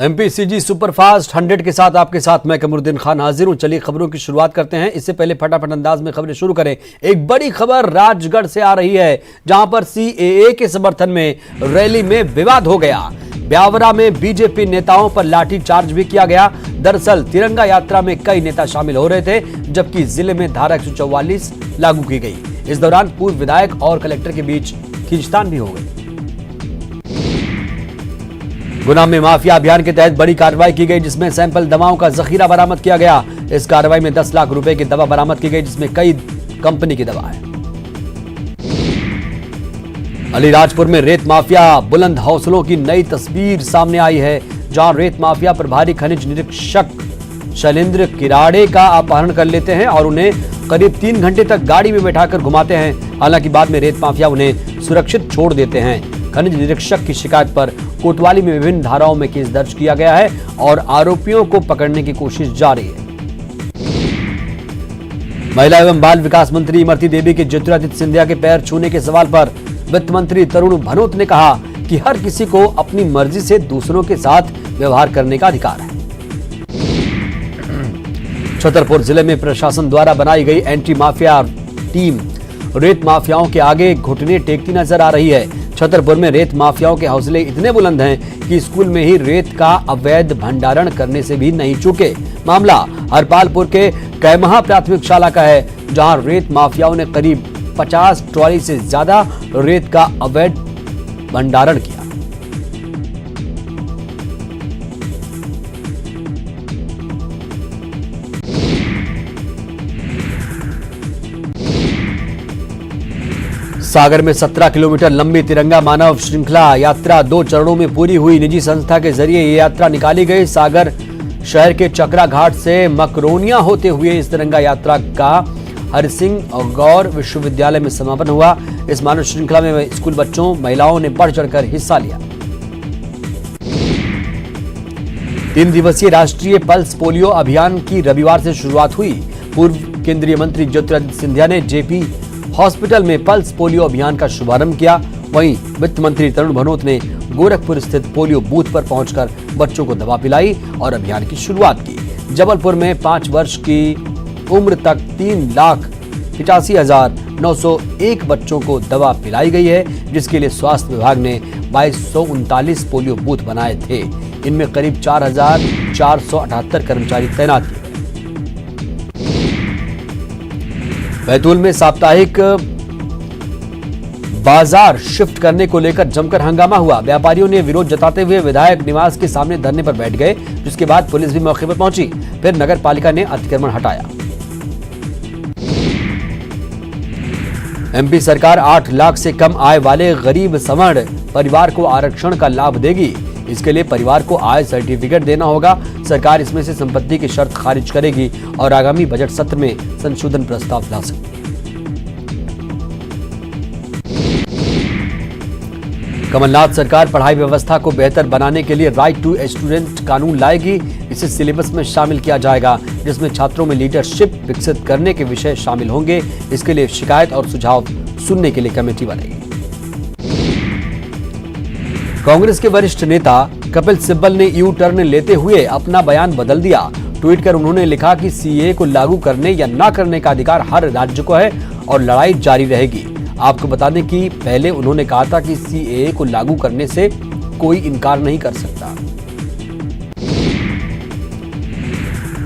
MPCG superfast 100 के साथ आपके साथ मैं कमरुद्दीन खान हाजिर हूं। चलिए खबरों की शुरुआत करते हैं। इससे पहले फटाफट अंदाज में खबरें शुरू करें। एक बड़ी खबर राजगढ़ से आ रही है, जहां पर सीएए के समर्थन में रैली में विवाद हो गया। ब्यावरा में बीजेपी नेताओं पर लाठीचार्ज भी किया गया। दरअसल तिरंगा यात्रा में कई नेता शामिल हो रहे थे, जबकि जिले में धारा 144 लागू की गई। इस दौरान पूर्व विधायक और कलेक्टर के बीच खींचतान भी हो गई। गुना में माफिया अभियान के तहत बड़ी कार्रवाई की गई, जिसमें सैंपल दवाओं का जखीरा बरामद किया गया। इस कार्रवाई में 10 लाख रुपए की दवा बरामद की गई, जिसमें कई कंपनी की दवा है। अलीराजपुर में रेत माफिया बुलंद हौसलों की नई तस्वीर सामने आई है, जहां रेत माफिया प्रभारी खनिज निरीक्षक शैलेंद्र किराड़े का अपहरण कर लेते हैं और उन्हें करीब 3 घंटे तक गाड़ी में बैठाकर घुमाते हैं। हालांकि बाद में रेत माफिया उन्हें सुरक्षित छोड़ देते हैं। खनिज निरीक्षक की शिकायत पर कोतवाली में विभिन्न धाराओं में केस दर्ज किया गया है और आरोपियों को पकड़ने की कोशिश जारी है। महिला एवं बाल विकास मंत्री इमरती देवी के ज्योतिरादित्य सिंधिया के पैर छूने के सवाल पर वित्त मंत्री तरुण भनोत ने कहा कि हर किसी को अपनी मर्जी से दूसरों के साथ व्यवहार करने का अधिकार है। छतरपुर जिले में प्रशासन द्वारा बनाई गई एंटी माफिया टीम रेत माफियाओं के आगे घुटने टेकती नजर आ रही है। छतरपुर में रेत माफियाओं के हौसले इतने बुलंद हैं कि स्कूल में ही रेत का अवैध भंडारण करने से भी नहीं चूके। मामला हरपालपुर के कैमहा प्राथमिक शाला का है, जहां रेत माफियाओं ने करीब 50 ट्रॉली से ज्यादा रेत का अवैध भंडारण किया। सागर में 17 किलोमीटर लंबी तिरंगा मानव श्रृंखला यात्रा 2 चरणों में पूरी हुई। निजी संस्था के जरिए ये यात्रा निकाली गई। सागर शहर के चकरा घाट से मकरोनिया होते हुए इस तिरंगा यात्रा का हरिसिंह गौर विश्वविद्यालय में समापन हुआ। इस मानव श्रृंखला में स्कूल बच्चों महिलाओं ने बढ़ चढ़कर हिस्सा लिया। 3 दिवसीय राष्ट्रीय पल्स पोलियो अभियान की रविवार से शुरुआत हुई। पूर्व केंद्रीय मंत्री ज्योतिरादित्य सिंधिया ने जेपी हॉस्पिटल में पल्स पोलियो अभियान का शुभारंभ किया। वहीं वित्त मंत्री तरुण भनोत ने गोरखपुर स्थित पोलियो बूथ पर पहुंचकर बच्चों को दवा पिलाई और अभियान की शुरुआत की। जबलपुर में 5 वर्ष की उम्र तक 3,85,901 बच्चों को दवा पिलाई गई है, जिसके लिए स्वास्थ्य विभाग ने 2239 पोलियो बूथ बनाए थे। इनमें करीब 4,478 कर्मचारी तैनात किए। बैतूल में साप्ताहिक बाजार शिफ्ट करने को लेकर जमकर हंगामा हुआ। व्यापारियों ने विरोध जताते हुए विधायक निवास के सामने धरने पर बैठ गए, जिसके बाद पुलिस भी मौके पर पहुंची। फिर नगर पालिका ने अतिक्रमण हटाया। एमपी सरकार 8 लाख से कम आय वाले गरीब सवर्ण परिवार को आरक्षण का लाभ देगी। इसके लिए परिवार को आय सर्टिफिकेट देना होगा। सरकार इसमें से संपत्ति की शर्त खारिज करेगी और आगामी बजट सत्र में संशोधन प्रस्ताव ला सकती है। कमलनाथ सरकार पढ़ाई व्यवस्था को बेहतर बनाने के लिए राइट टू स्टूडेंट कानून लाएगी। इसे सिलेबस में शामिल किया जाएगा, जिसमें छात्रों में लीडरशिप विकसित करने के विषय शामिल होंगे। इसके लिए शिकायत और सुझाव सुनने के लिए कमेटी बनेगी। कांग्रेस के वरिष्ठ नेता कपिल सिब्बल ने यू टर्न लेते हुए अपना बयान बदल दिया। ट्वीट कर उन्होंने लिखा कि सीएए को लागू करने या न करने का अधिकार हर राज्य को है और लड़ाई जारी रहेगी। आपको बता दें कि पहले उन्होंने कहा था कि सीएए को लागू करने से कोई इनकार नहीं कर सकता।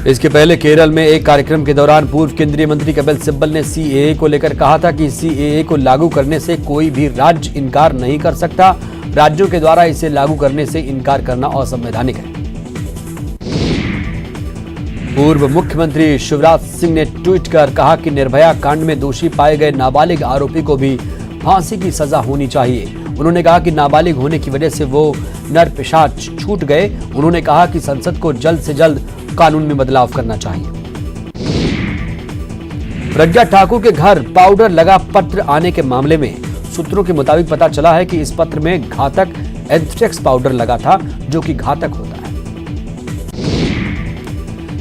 इसके पहले केरल में एक कार्यक्रम के दौरान पूर्व केंद्रीय मंत्री कपिल सिब्बल ने सीएए को लेकर कहा था कि सीएए को लागू करने से कोई भी राज्य इनकार नहीं कर सकता। राज्यों के द्वारा इसे लागू करने से इनकार करना असंवैधानिक है। पूर्व मुख्यमंत्री शिवराज सिंह ने ट्वीट कर कहा कि निर्भया कांड में दोषी पाए गए नाबालिग आरोपी को भी फांसी की सजा होनी चाहिए। उन्होंने कहा कि नाबालिग होने की वजह से वो नरपिशाच छूट गए। उन्होंने कहा कि संसद को जल्द से जल्द कानून में बदलाव करना चाहिए। प्रज्ञा ठाकुर के घर पाउडर लगा पत्र आने के मामले में सूत्रों के मुताबिक पता चला है कि इस पत्र में घातक एंथ्रेक्स पाउडर लगा था, जो कि घातक होता है।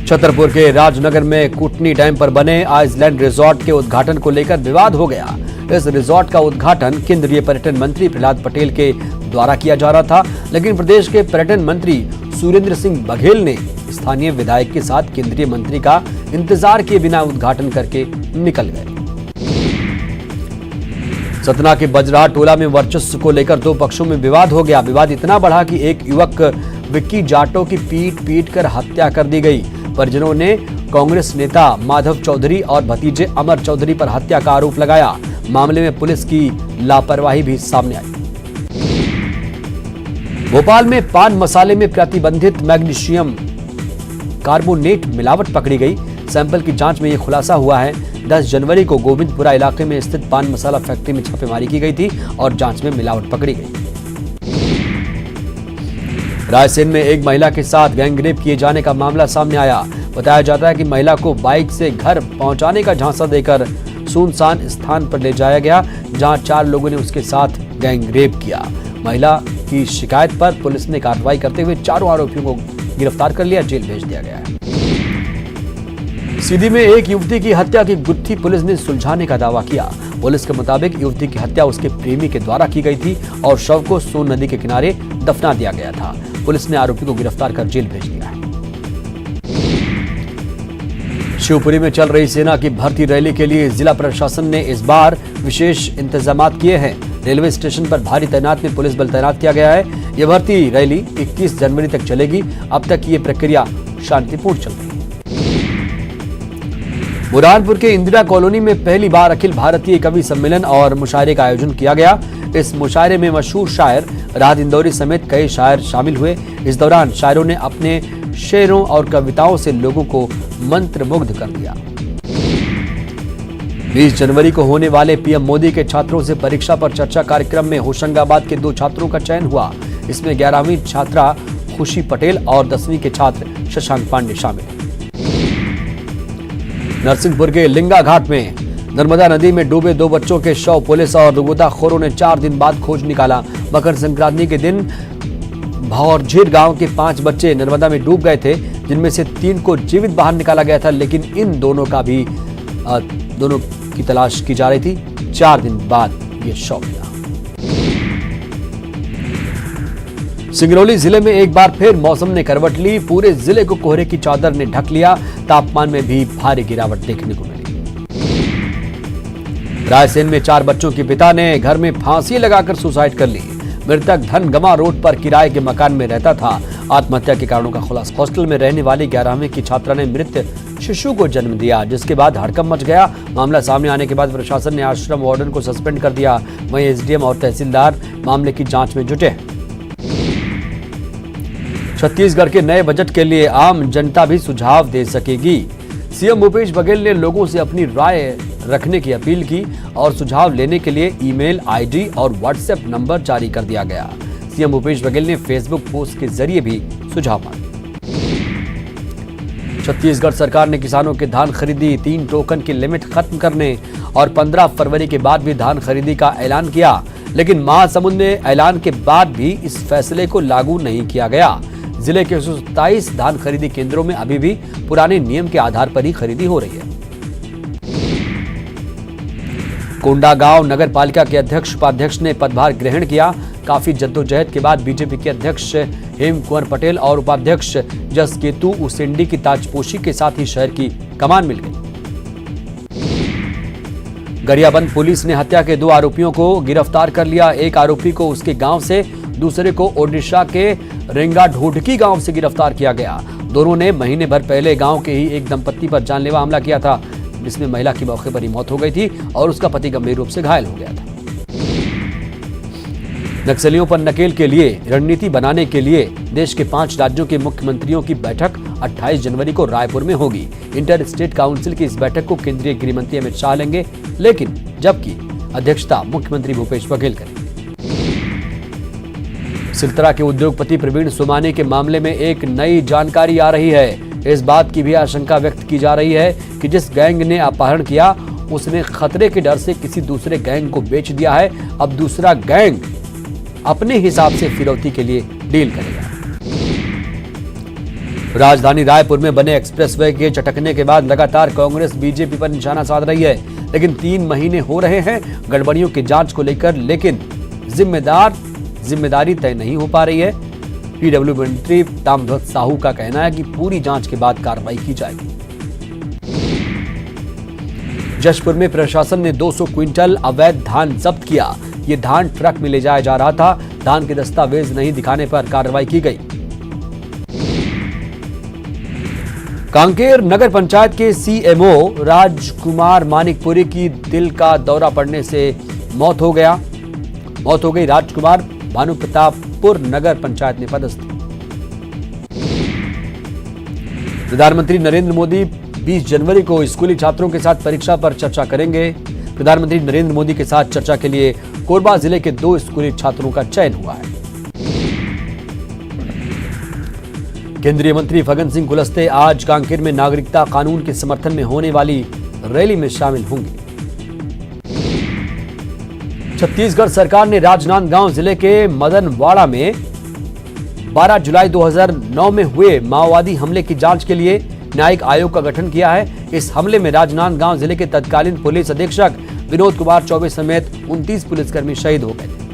छतरपुर के राजनगर में कुटनी डैम पर बने आइसलैंड रिजॉर्ट के उद्घाटन को लेकर विवाद हो गया। इस रिजॉर्ट का उद्घाटन केंद्रीय पर्यटन मंत्री प्रहलाद पटेल के द्वारा किया जा रहा था, लेकिन प्रदेश के पर्यटन मंत्री सुरेंद्र सिंह बघेल ने स्थानीय विधायक के साथ केंद्रीय मंत्री का इंतजार किए बिना उद्घाटन करके निकल गए। सतना के बजराह टोला में वर्चस्व को लेकर दो पक्षों में विवाद हो गया। विवाद इतना बढ़ा कि एक युवक विक्की जाटो की पीट कर हत्या कर दी गई। परिजनों ने कांग्रेस नेता माधव चौधरी और भतीजे अमर चौधरी पर हत्या का आरोप लगाया। मामले में पुलिस की लापरवाही भी सामने आई। भोपाल में पान मसाले में प्रतिबंधित मैग्नीशियम कार्बोनेट मिलावट पकड़ी गई। सैंपल की जांच में यह खुलासा हुआ है। 10 जनवरी को गोविंदपुरा इलाके में स्थित पान मसाला फैक्ट्री में छापेमारी की गई थी और जांच में मिलावट पकड़ी गई। रायसेन में एक महिला के साथ गैंगरेप किए जाने का मामला सामने आया। बताया जाता है कि महिला को बाइक से घर पहुंचाने का झांसा देकर सुनसान स्थान पर ले जाया गया, जहां 4 लोगों ने उसके साथ गैंगरेप किया। महिला की शिकायत पर पुलिस ने कार्रवाई करते हुए चारों आरोपियों को गिरफ्तार कर लिया, जेल भेज दिया गया है। सीधी में एक युवती की हत्या की गुत्थी पुलिस ने सुलझाने का दावा किया। पुलिस के मुताबिक युवती की हत्या उसके प्रेमी के द्वारा की गई थी और शव को सोन नदी के किनारे दफना दिया गया था। पुलिस ने आरोपी को गिरफ्तार कर जेल भेज दिया है। शिवपुरी में चल रही सेना की भर्ती रैली के लिए जिला प्रशासन ने इस बार विशेष इंतजाम किए हैं। रेलवे स्टेशन पर भारी तैनात में पुलिस बल तैनात किया गया है। यह भर्ती रैली 21 जनवरी तक चलेगी। अब तक ये प्रक्रिया शांतिपूर्ण चल रही है। बुरहानपुर के इंदिरा कॉलोनी में पहली बार अखिल भारतीय कवि सम्मेलन और मुशायरे का आयोजन किया गया। इस मुशायरे में मशहूर शायर राहत इंदौरी समेत कई शायर शामिल हुए। इस दौरान शायरों ने अपने शेरों और कविताओं से लोगों को मंत्रमुग्ध कर दिया। 20 जनवरी को होने वाले पीएम मोदी के छात्रों से परीक्षा पर चर्चा कार्यक्रम में होशंगाबाद के 2 छात्रों का चयन हुआ। इसमें 11वीं छात्रा खुशी पटेल और 10वीं के छात्र शशांक पांडे शामिल हैं। नरसिंहपुर के लिंगा घाट में नर्मदा नदी में डूबे 2 बच्चों के शव पुलिस और गोताखोरों ने 4 दिन बाद खोज निकाला। मकर संक्रांति के दिन भौरझीर गांव के 5 बच्चे नर्मदा में डूब गए थे, जिनमें से 3 को जीवित बाहर निकाला गया था, लेकिन इन दोनों की तलाश की जा रही थी। 4 दिन बाद ये शव मिला। सिंगरौली जिले में एक बार फिर मौसम ने करवट ली। पूरे जिले को कोहरे की चादर ने ढक लिया। तापमान में भी भारी गिरावट देखने को मिली। रायसेन में 4 बच्चों के पिता ने घर में फांसी लगाकर सुसाइड कर ली। मृतक धनगमा रोड पर किराए के मकान में रहता था। आत्महत्या के कारणों का खुलासा। हॉस्टल में रहने वाली 11वीं की छात्रा ने मृत शिशु को जन्म दिया, जिसके बाद हड़कंप मच गया। मामला सामने आने के बाद प्रशासन ने आश्रम वार्डन को सस्पेंड कर दिया। वहीं एसडीएम और तहसीलदार मामले की जांच में जुटे। छत्तीसगढ़ के नए बजट के लिए आम जनता भी सुझाव दे सकेगी। सीएम भूपेश बघेल ने लोगों से अपनी राय रखने की अपील की और सुझाव लेने के लिए ईमेल आईडी और व्हाट्सएप नंबर जारी कर दिया गया। सीएम भूपेश बघेल ने फेसबुक पोस्ट के जरिए भी सुझाव मांगे। छत्तीसगढ़ सरकार ने किसानों के धान खरीदी 3 टोकन की लिमिट खत्म करने और 15 फरवरी के बाद भी धान खरीदी का ऐलान किया, लेकिन महासमुंद में ऐलान के बाद भी इस फैसले को लागू नहीं किया गया। जिले के 127 धान खरीदी केंद्रों में अभी भी पुराने नियम के आधार पर ही खरीदी हो रही है। कोंडागांव नगर पालिका के अध्यक्ष उपाध्यक्ष ने पदभार ग्रहण किया। काफी जद्दोजहद के बाद बीजेपी के अध्यक्ष हेम कुंवर पटेल और उपाध्यक्ष जसकेतु उसेंडी की ताजपोशी के साथ ही शहर की कमान मिल गई। गरियाबंद पुलिस ने हत्या के 2 आरोपियों को गिरफ्तार कर लिया। एक आरोपी को उसके गांव से, दूसरे को ओडिशा के रेंगा ढोडकी गांव से गिरफ्तार किया गया। दोनों ने महीने भर पहले गांव के ही एक दंपत्ति पर जानलेवा हमला किया था, जिसमें महिला की मौके पर ही मौत हो गई थी और उसका पति गंभीर रूप से घायल हो गया था। नक्सलियों पर नकेल के लिए रणनीति बनाने के लिए देश के 5 राज्यों के मुख्यमंत्रियों की बैठक 28 जनवरी को रायपुर में होगी। इंटर स्टेट काउंसिल की इस बैठक को केंद्रीय गृह मंत्री अमित शाह लेंगे, लेकिन जबकि अध्यक्षता मुख्यमंत्री भूपेश बघेल करेंगे। सिलतरा के उद्योगपति प्रवीण सोमानी के मामले में एक नई जानकारी आ रही है। इस बात की भी आशंका व्यक्त की जा रही है कि जिस गैंग ने अपहरण किया, उसने खतरे के डर से किसी दूसरे गैंग को बेच दिया है। अब दूसरा गैंग अपने हिसाब से फिरौती के लिए डील करेगा। राजधानी रायपुर में बने एक्सप्रेसवे के चटकने के बाद लगातार कांग्रेस बीजेपी पर निशाना साध रही है, लेकिन 3 महीने हो रहे हैं गड़बड़ियों की जांच को लेकर, लेकिन जिम्मेदारी तय नहीं हो पा रही है। पीडब्ल्यू मंत्री ताम्रध्वज साहू का कहना है कि पूरी जांच के बाद कार्रवाई की जाएगी। जशपुर में प्रशासन ने 200 क्विंटल अवैध धान जब्त किया। ये धान ट्रक में ले जाया जा रहा था। धान के दस्तावेज नहीं दिखाने पर कार्रवाई की गई। कांकेर नगर पंचायत के सीएमओ राजकुमार मानिकपुरी की दिल का दौरा पड़ने से मौत हो गई। राजकुमार भानुप्रतापपुर नगर पंचायत में पदस्थ। प्रधानमंत्री नरेंद्र मोदी 20 जनवरी को स्कूली छात्रों के साथ परीक्षा पर चर्चा करेंगे। प्रधानमंत्री नरेंद्र मोदी के साथ चर्चा के लिए कोरबा जिले के 2 स्कूली छात्रों का चयन हुआ है। केंद्रीय मंत्री फग्गन सिंह कुलस्ते आज कांकेर में नागरिकता कानून के समर्थन में होने वाली रैली में शामिल होंगे। छत्तीसगढ़ सरकार ने राजनांदगांव जिले के मदनवाड़ा में 12 जुलाई 2009 में हुए माओवादी हमले की जांच के लिए न्यायिक आयोग का गठन किया है। इस हमले में राजनांदगांव जिले के तत्कालीन पुलिस अधीक्षक विनोद कुमार चौबे समेत 29 पुलिसकर्मी शहीद हो गए थे।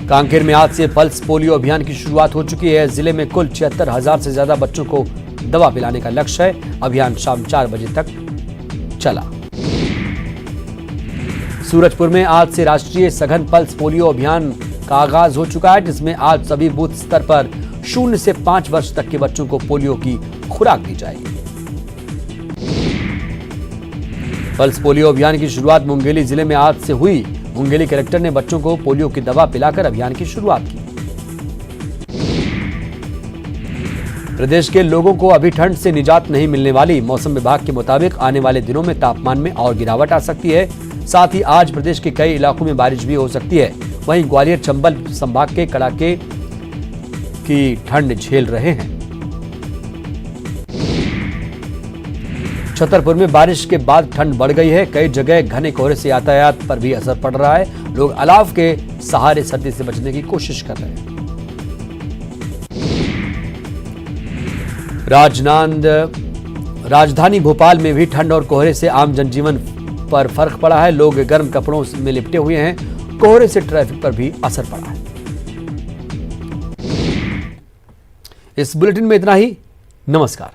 कांकेर में आज से पल्स पोलियो अभियान की शुरुआत हो चुकी है। जिले में कुल 76,000 से ज्यादा बच्चों को दवा पिलाने का लक्ष्य है। अभियान शाम 4 बजे तक चला। सूरजपुर में आज से राष्ट्रीय सघन पल्स पोलियो अभियान का आगाज हो चुका है, जिसमें आज सभी बूथ स्तर पर 0 से 5 वर्ष तक के बच्चों को पोलियो की खुराक दी जाएगी। पल्स पोलियो अभियान की शुरुआत मुंगेली जिले में आज से हुई। मुंगेली कलेक्टर ने बच्चों को पोलियो की दवा पिलाकर अभियान की शुरुआत की। प्रदेश के लोगों को अभी ठंड से निजात नहीं मिलने वाली। मौसम विभाग के मुताबिक आने वाले दिनों में तापमान में और गिरावट आ सकती है। साथ ही आज प्रदेश के कई इलाकों में बारिश भी हो सकती है। वहीं ग्वालियर चंबल संभाग के कड़ाके की ठंड झेल रहे हैं। छतरपुर में बारिश के बाद ठंड बढ़ गई है। कई जगह घने कोहरे से यातायात पर भी असर पड़ रहा है। लोग अलाव के सहारे सर्दी से बचने की कोशिश कर रहे हैं। राजधानी भोपाल में भी ठंड और कोहरे से आम जनजीवन पर फर्क पड़ा है। लोग गर्म कपड़ों में लिपटे हुए हैं। कोहरे से ट्रैफिक पर भी असर पड़ा है। इस बुलेटिन में इतना ही। नमस्कार।